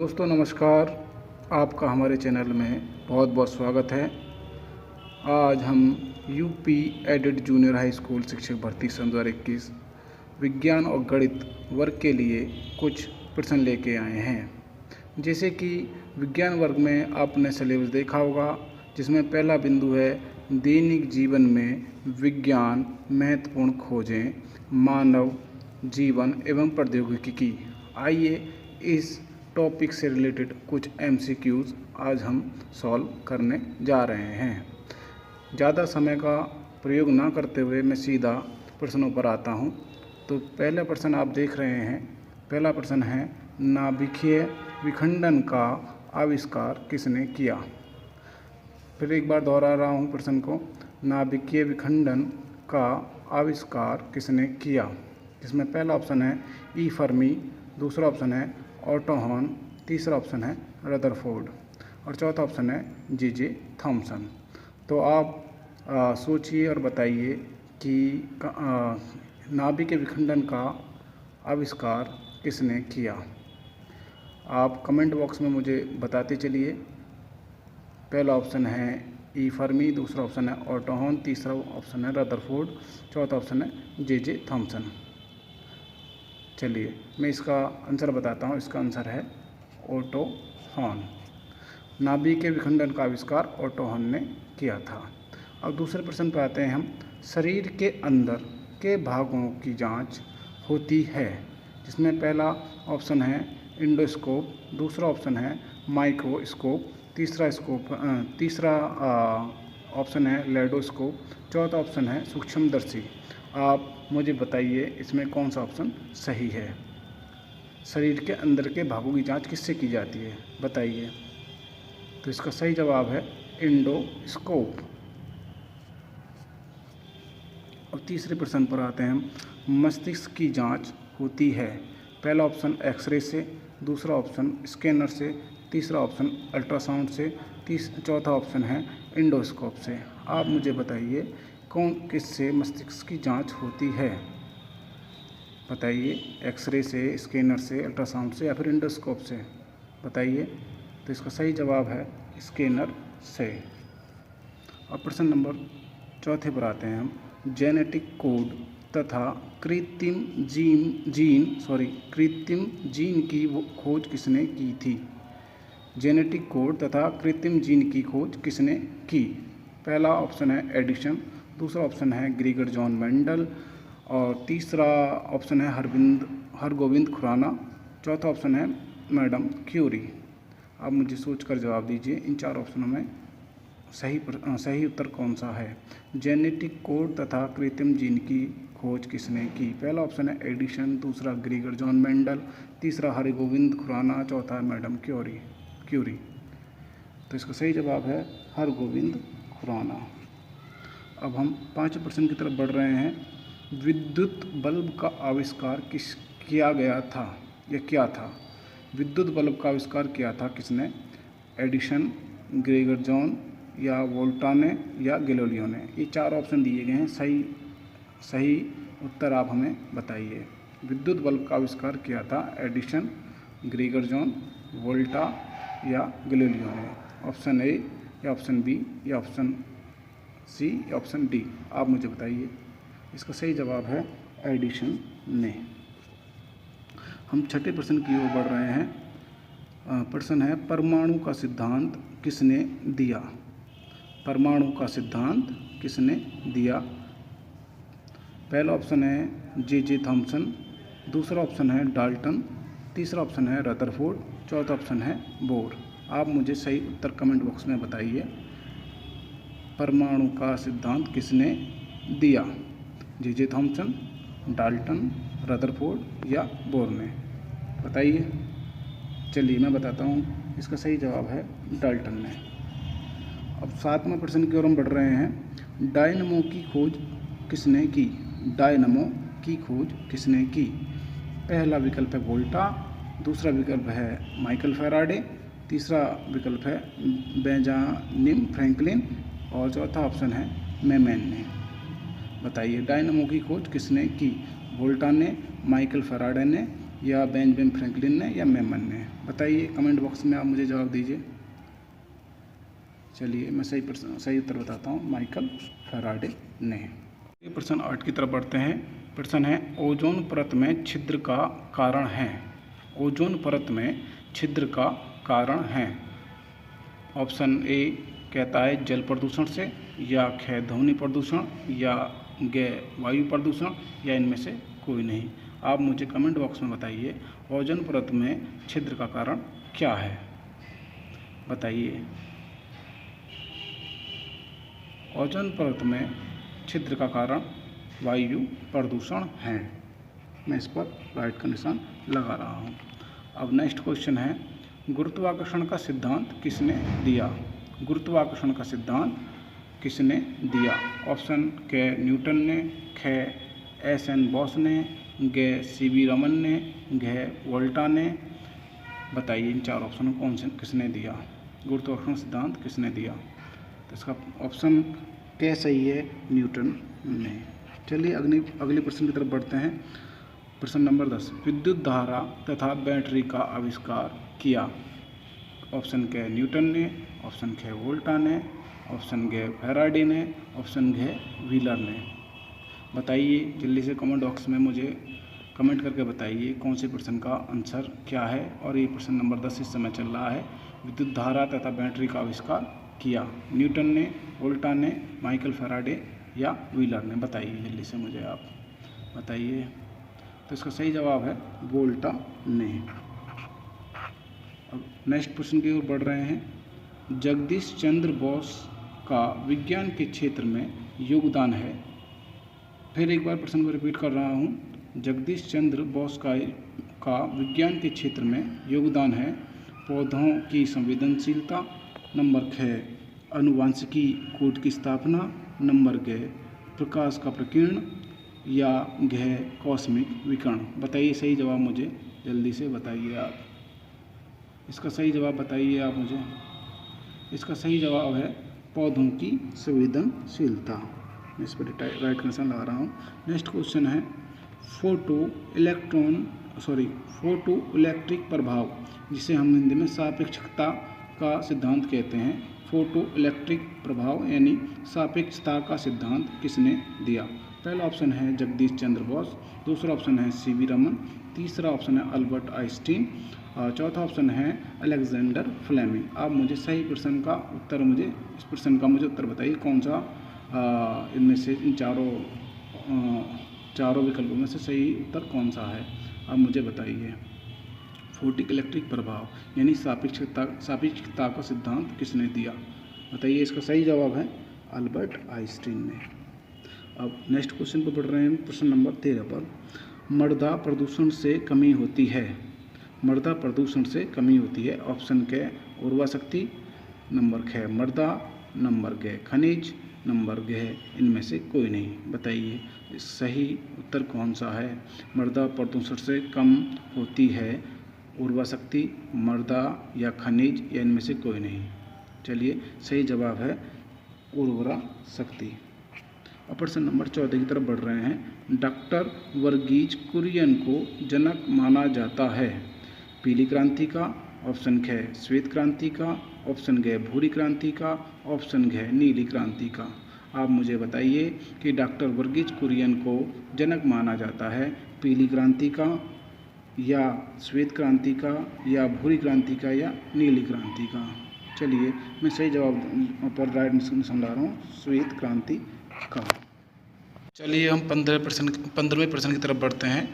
दोस्तों नमस्कार। आपका हमारे चैनल में बहुत बहुत स्वागत है। आज हम UP aided junior high school शिक्षक भर्ती सन 2021 विज्ञान और गणित वर्ग के लिए कुछ प्रश्न लेके आए हैं। जैसे कि विज्ञान वर्ग में आपने सिलेबस देखा होगा, जिसमें पहला बिंदु है दैनिक जीवन में विज्ञान महत्वपूर्ण खोजें, मानव जीवन एवं प्रौद्योगिकी। आइए इस टॉपिक से रिलेटेड कुछ MCQs आज हम सॉल्व करने जा रहे हैं। ज़्यादा समय का प्रयोग ना करते हुए मैं सीधा प्रश्नों पर आता हूँ। तो पहला प्रश्न आप देख रहे हैं। पहला प्रश्न है, नाभिकीय विखंडन का आविष्कार किसने किया। फिर एक बार दोहरा रहा हूँ प्रश्न को, नाभिकीय विखंडन का आविष्कार किसने किया। इसमें पहला ऑप्शन है ई फर्मी, दूसरा ऑप्शन है ऑटो हॉर्न, तीसरा ऑप्शन है रदरफोर्ड और चौथा ऑप्शन है J.J. थॉमसन। तो आप सोचिए और बताइए कि नाभिक के विखंडन का आविष्कार किसने किया। आप कमेंट बॉक्स में मुझे बताते चलिए। पहला ऑप्शन है ई फर्मी, दूसरा ऑप्शन है ऑटो हॉर्न, तीसरा ऑप्शन है रदरफोर्ड, चौथा ऑप्शन है J.J. थॉमसन। चलिए मैं इसका आंसर बताता हूँ। इसका आंसर है ऑटो हॉर्न। नाभिक के विखंडन का आविष्कार ऑटो हॉर्न ने किया था। अब दूसरे प्रश्न पर आते हैं हम। शरीर के अंदर के भागों की जांच होती है, जिसमें पहला ऑप्शन है इंडोस्कोप, दूसरा ऑप्शन है माइक्रोस्कोप, तीसरा ऑप्शन है लेडोस्कोप, चौथा ऑप्शन है सूक्ष्मदर्शी। आप मुझे बताइए इसमें कौन सा ऑप्शन सही है। शरीर के अंदर के भागों की जांच किससे की जाती है, बताइए। तो इसका सही जवाब है इंडोस्कोप। और तीसरे प्रश्न पर आते हैं हम। मस्तिष्क की जांच होती है, पहला ऑप्शन एक्सरे से, दूसरा ऑप्शन स्कैनर से, तीसरा ऑप्शन अल्ट्रासाउंड से, चौथा ऑप्शन है इंडोस्कोप से। आप मुझे बताइए कौन किससे मस्तिष्क की जांच होती है, बताइए। एक्सरे से, स्कैनर से, अल्ट्रासाउंड से या फिर इंडोस्कोप से, बताइए। तो इसका सही जवाब है स्कैनर से। और प्रश्न नंबर चौथे पर आते हैं हम। जेनेटिक कोड तथा कृत्रिम जीन की खोज किसने की थी। जेनेटिक कोड तथा कृत्रिम जीन की खोज किसने की। पहला ऑप्शन है एडिशन, दूसरा ऑप्शन है ग्रीगर जॉन मेंडल और तीसरा ऑप्शन है हरगोविंद खुराना, चौथा ऑप्शन है मैडम क्यूरी। आप मुझे सोचकर जवाब दीजिए इन चार ऑप्शनों में सही उत्तर कौन सा है। जेनेटिक कोड तथा कृत्रिम जीन की खोज किसने की। पहला ऑप्शन है एडिशन, दूसरा ग्रीगर जॉन मेंडल, तीसरा हरगोविंद खुराना, चौथा है मैडम क्यूरी। तो इसका सही जवाब है हरगोविंद खुराना। अब हम पांचवें प्रश्न की तरफ बढ़ रहे हैं। विद्युत बल्ब का आविष्कार किया गया था, यह क्या था। विद्युत बल्ब का आविष्कार किया था किसने। एडिशन, ग्रेगर जॉन या वोल्टा ने या गैलीलियो ने। ये चार ऑप्शन दिए गए हैं। सही उत्तर आप हमें बताइए। विद्युत बल्ब का आविष्कार किया था एडिशन, ग्रेगर जॉन, वोल्टा या गैलीलियो ने। ऑप्शन ए या ऑप्शन बी या ऑप्शन सी या ऑप्शन डी, आप मुझे बताइए। इसका सही जवाब है एडिशन ने। हम छठे प्रश्न की ओर बढ़ रहे हैं। प्रश्न है, परमाणु का सिद्धांत किसने दिया। परमाणु का सिद्धांत किसने दिया। पहला ऑप्शन है J.J. थॉमसन, दूसरा ऑप्शन है डाल्टन, तीसरा ऑप्शन है रदरफोर्ड, चौथा ऑप्शन है बोर। आप मुझे सही उत्तर कमेंट बॉक्स में बताइए। परमाणु का सिद्धांत किसने दिया। J.J. थॉमसन, डाल्टन, रदरफोर्ड या बोर ने, बताइए। चलिए मैं बताता हूँ। इसका सही जवाब है डाल्टन ने। अब सातवें प्रश्न की ओर हम बढ़ रहे हैं। डायनमो की खोज किसने की। डायनमो की खोज किसने की। पहला विकल्प है वोल्टा, दूसरा विकल्प है माइकल फैराडे, तीसरा विकल्प है बेंजामिन फ्रैंकलिन और चौथा ऑप्शन है मेमैन ने। बताइए डायनमो की खोज किसने की। वोल्टा ने, माइकल फैराडे ने या बेंजामिन फ्रैंकलिन ने या मैमन ने? बताइए कमेंट बॉक्स में, आप मुझे जवाब दीजिए। चलिए मैं सही उत्तर बताता हूँ, माइकल फैराडे ने। ये प्रश्न 8 की तरफ बढ़ते हैं। प्रश्न है ओजोन परत में छिद्र का कारण है। ओजोन परत में छिद्र का कारण है। ऑप्शन ए कहता है जल प्रदूषण से, या ख ध्वनि प्रदूषण, या ग वायु प्रदूषण, या इनमें से कोई नहीं। आप मुझे कमेंट बॉक्स में बताइए ओजोन परत में छिद्र का कारण क्या है, बताइए। ओजोन परत में छिद्र का कारण वायु प्रदूषण है। मैं इस पर राइट का निशान लगा रहा हूँ। अब नेक्स्ट क्वेश्चन है गुरुत्वाकर्षण का सिद्धांत किसने दिया? गुरुत्वाकर्षण का सिद्धांत किसने दिया? ऑप्शन के न्यूटन ने, ख एस.एन. बोस ने, ग सी.वी. रमन ने, घ वोल्टा ने। बताइए इन चार ऑप्शन कौन से किसने दिया? गुरुत्वाकर्षण सिद्धांत किसने दिया? तो इसका ऑप्शन क्या सही है? न्यूटन ने। चलिए अगले प्रश्न की तरफ बढ़ते हैं। प्रश्न नंबर 10 विद्युत धारा तथा बैटरी का आविष्कार किया? ऑप्शन के न्यूटन ने, ऑप्शन ख वोल्टा ने, ऑप्शन ग फैराडे ने, ऑप्शन घ व्हीलर ने। बताइए जल्दी से कमेंट बॉक्स में मुझे कमेंट करके बताइए कौन से प्रश्न का आंसर क्या है। और ये प्रश्न नंबर 10 इस समय चल रहा है। विद्युत धारा तथा बैटरी का आविष्कार किया? न्यूटन ने, वोल्टा ने, माइकल फैराडे या व्हीलर ने? बताइए जल्दी से मुझे आप बताइए। तो इसका सही जवाब है वोल्टा ने। अब नेक्स्ट प्रश्न की ओर बढ़ रहे हैं। जगदीश चंद्र बोस का विज्ञान के क्षेत्र में योगदान है। फिर एक बार प्रश्न को रिपीट कर रहा हूँ। जगदीश चंद्र बोस का विज्ञान के क्षेत्र में योगदान है। पौधों की संवेदनशीलता, नंबर ख अनुवांशिकी कोड की स्थापना, नंबर ग प्रकाश का प्रकीर्ण, या घ कॉस्मिक विकिरण। बताइए सही जवाब मुझे जल्दी से बताइए आप। इसका सही जवाब बताइए आप मुझे। इसका सही जवाब है पौधों की संवेदनशीलता। मैं इस पर राइट का निशान लगा रहा हूँ। नेक्स्ट क्वेश्चन है फोटो इलेक्ट्रिक प्रभाव, जिसे हम हिंदी में सापेक्षता का सिद्धांत कहते हैं। फोटो इलेक्ट्रिक प्रभाव यानी सापेक्षता का सिद्धांत किसने दिया? पहला ऑप्शन है जगदीश चंद्र बोस, दूसरा ऑप्शन है सी.वी. रमन, तीसरा ऑप्शन है अल्बर्ट आइंस्टीन, चौथा ऑप्शन है अलेक्जेंडर फ्लेमिंग। आप मुझे सही प्रश्न का उत्तर इस प्रश्न का उत्तर बताइए कौन सा इनमें से इन चारों विकल्पों में से सही उत्तर कौन सा है? आप मुझे बताइए। फोटो इलेक्ट्रिक प्रभाव यानी सापेक्षता का सिद्धांत किसने दिया? बताइए इसका सही जवाब है अल्बर्ट आइंस्टीन ने। अब नेक्स्ट क्वेश्चन पर बढ़ रहे हैं। प्रश्न नंबर 13 पर मृदा प्रदूषण से कमी होती है। मृदा प्रदूषण से कमी होती है। ऑप्शन के उर्वरा शक्ति, नंबर ख मृदा, नंबर ग खनिज, नंबर घ इनमें से कोई नहीं। बताइए सही उत्तर कौन सा है? मृदा प्रदूषण से कम होती है उर्वरा शक्ति, मृदा या खनिज, या इनमें से कोई नहीं। चलिए सही जवाब है उर्वरा शक्ति। अब प्रश्न नंबर 14 की तरफ बढ़ रहे हैं। डॉक्टर वर्गीज कुरियन को जनक माना जाता है। पीली क्रांति का, ऑप्शन ख श्वेत क्रांति का, ऑप्शन घ भूरी क्रांति का, ऑप्शन घ नीली क्रांति का। आप मुझे बताइए कि डॉक्टर वर्गीज कुरियन को जनक माना जाता है पीली क्रांति का, या श्वेत क्रांति का, या भूरी क्रांति का, या नीली क्रांति का। चलिए मैं सही जवाब पर राइट निशान ला रहा हूँ, श्वेत क्रांति का। चलिए हम 15वें प्रश्न की तरफ बढ़ते हैं।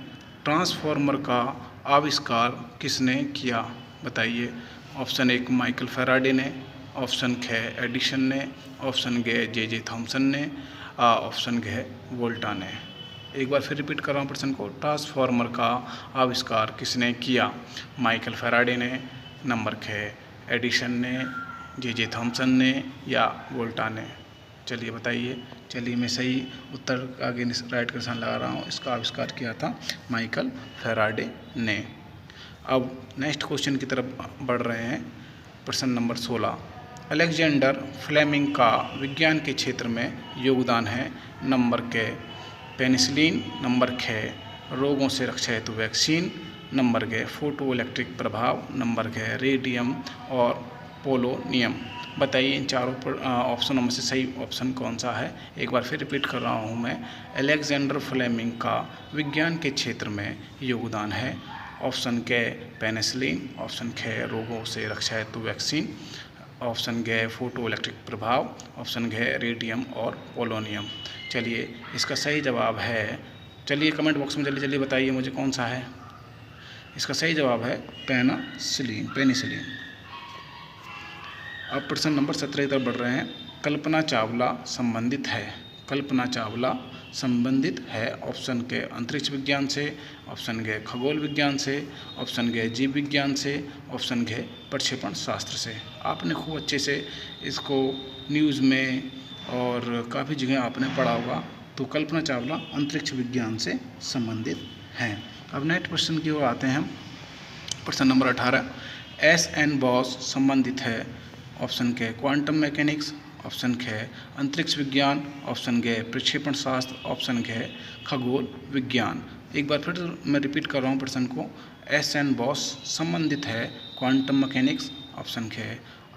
ट्रांसफार्मर का आविष्कार किसने किया? बताइए। ऑप्शन 1 माइकल फैराडे ने, ऑप्शन ख एडिशन ने, ऑप्शन ग जे थॉमसन ने, ऑप्शन घ वोल्टा ने। एक बार फिर रिपीट कर रहा हूँ प्रश्न को। ट्रांसफार्मर का आविष्कार किसने किया? माइकल फैराडे ने, नंबर ख एडिशन ने, जे थॉमसन ने, या वोल्टा ने। चलिए बताइए। चलिए मैं सही उत्तर आगे राइट का निशान लगा रहा हूँ। इसका आविष्कार किया था माइकल फैराडे ने। अब नेक्स्ट क्वेश्चन की तरफ बढ़ रहे हैं। प्रश्न नंबर 16 अलेक्जेंडर फ्लेमिंग का विज्ञान के क्षेत्र में योगदान है। नंबर क पेनिसिलिन, नंबर ख रोगों से रक्षा हेतु वैक्सीन, नंबर ग फोटो इलेक्ट्रिक प्रभाव, नंबर ग रेडियम और पोलोनियम। बताइए इन चारों ऑप्शनों में से सही ऑप्शन कौन सा है। एक बार फिर रिपीट कर रहा हूँ मैं। अलेक्जेंडर फ्लेमिंग का विज्ञान के क्षेत्र में योगदान है। ऑप्शन क पेनिसिलिन, ऑप्शन ख रोगों से रक्षा हेतु वैक्सीन, ऑप्शन ग फोटो इलेक्ट्रिक प्रभाव, ऑप्शन घ रेडियम और पोलोनियम। चलिए इसका सही जवाब है, चलिए कमेंट बॉक्स में जल्दी जल्दी बताइए मुझे कौन सा है। इसका सही जवाब है पेनिसिलिन। अब प्रश्न नंबर 17 की तरफ बढ़ रहे हैं। कल्पना चावला संबंधित है ऑप्शन के अंतरिक्ष विज्ञान से, ऑप्शन ग खगोल विज्ञान से, ऑप्शन ग जीव विज्ञान से, ऑप्शन घ प्रक्षेपण शास्त्र से। आपने खूब अच्छे से इसको न्यूज़ में और काफ़ी जगह आपने पढ़ा होगा। तो कल्पना चावला अंतरिक्ष विज्ञान से संबंधित हैं। अब नेक्स्ट क्वेश्चन की ओर आते हैं हम। प्रश्न नंबर 18, एस.एन. बॉस संबंधित है ऑप्शन के क्वांटम मैकेनिक्स, ऑप्शन ख अंतरिक्ष विज्ञान, ऑप्शन ग प्रक्षेपण शास्त्र, ऑप्शन घ खगोल विज्ञान। एक बार फिर मैं रिपीट कर रहा हूँ प्रश्न को। एस.एन. बॉस संबंधित है क्वांटम मैकेनिक्स, ऑप्शन ख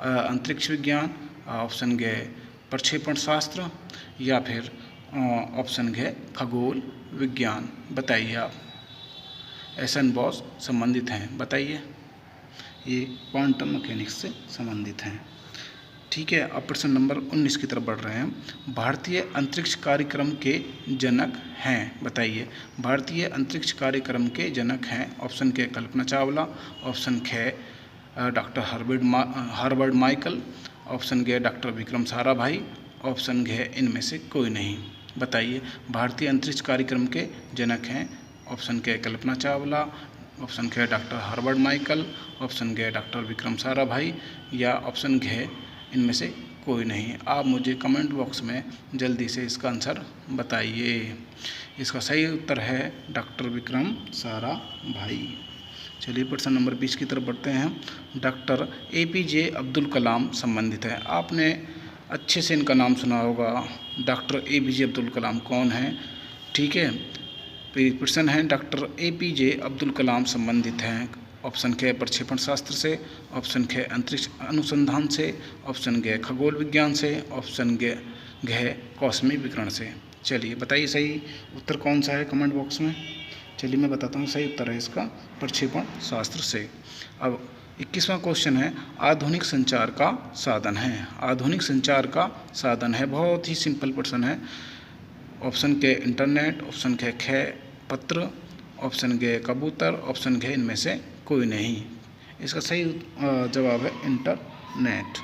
अंतरिक्ष विज्ञान, ऑप्शन ग प्रक्षेपण शास्त्र या फिर ऑप्शन घ खगोल विज्ञान। बताइए आप। एस.एन. बॉस संबंधित हैं, बताइए। ये क्वांटम मैकेनिक्स से संबंधित हैं। ठीक है, अब प्रश्न नंबर 19 की तरफ बढ़ रहे हैं। भारतीय अंतरिक्ष कार्यक्रम के जनक हैं, बताइए। भारतीय अंतरिक्ष कार्यक्रम के जनक हैं। ऑप्शन के कल्पना चावला, ऑप्शन ख डॉक्टर हर्बर्ट माइकल, ऑप्शन ग डॉक्टर विक्रम साराभाई, ऑप्शन घ इनमें से कोई नहीं। बताइए भारतीय अंतरिक्ष कार्यक्रम के जनक हैं। ऑप्शन के कल्पना चावला, ऑप्शन ख डॉक्टर हर्बर्ट माइकल, ऑप्शन ग डॉक्टर विक्रम साराभाई या ऑप्शन घ इनमें से कोई नहीं। आप मुझे कमेंट बॉक्स में जल्दी से इसका आंसर बताइए। इसका सही उत्तर है डॉक्टर विक्रम साराभाई। चलिए प्रश्न नंबर 20 की तरफ बढ़ते हैं। डॉक्टर APJ अब्दुल कलाम संबंधित है। आपने अच्छे से इनका नाम सुना होगा। डॉक्टर APJ अब्दुल कलाम कौन है? ठीक है, प्रश्न है डॉक्टर APJ अब्दुल कलाम संबंधित हैं। ऑप्शन ख प्रक्षेपण शास्त्र से, ऑप्शन ख अंतरिक्ष अनुसंधान से, ऑप्शन ग खगोल विज्ञान से, ऑप्शन घ कॉस्मिक विकिरण से। चलिए बताइए सही उत्तर कौन सा है कमेंट बॉक्स में। चलिए मैं बताता हूँ, सही उत्तर है इसका प्रक्षेपण शास्त्र से। अब 21वां क्वेश्चन है, आधुनिक संचार का साधन है। आधुनिक संचार का साधन है, बहुत ही सिंपल प्रश्न है। ऑप्शन के इंटरनेट, ऑप्शन ख पत्र, ऑप्शन ग कबूतर, ऑप्शन घ इनमें से कोई नहीं। इसका सही जवाब है इंटरनेट।